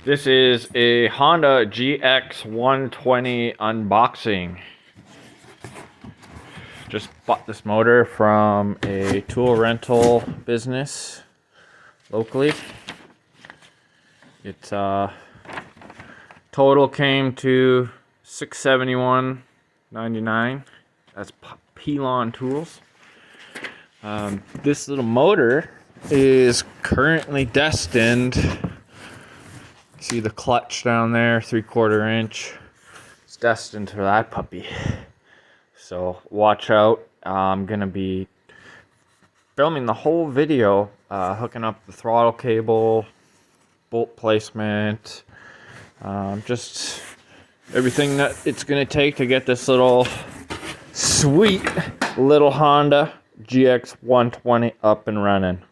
This is a Honda gx120 unboxing. Just bought this motor from a tool rental business locally. It's total came to $671.99. That's Pelon Tools. This little motor is currently destined. See the clutch down there, 3/4 inch. It's destined for that puppy. So watch out. I'm gonna be filming the whole video, hooking up the throttle cable, bolt placement, just everything that it's gonna take to get this little sweet little Honda GX120 up and running.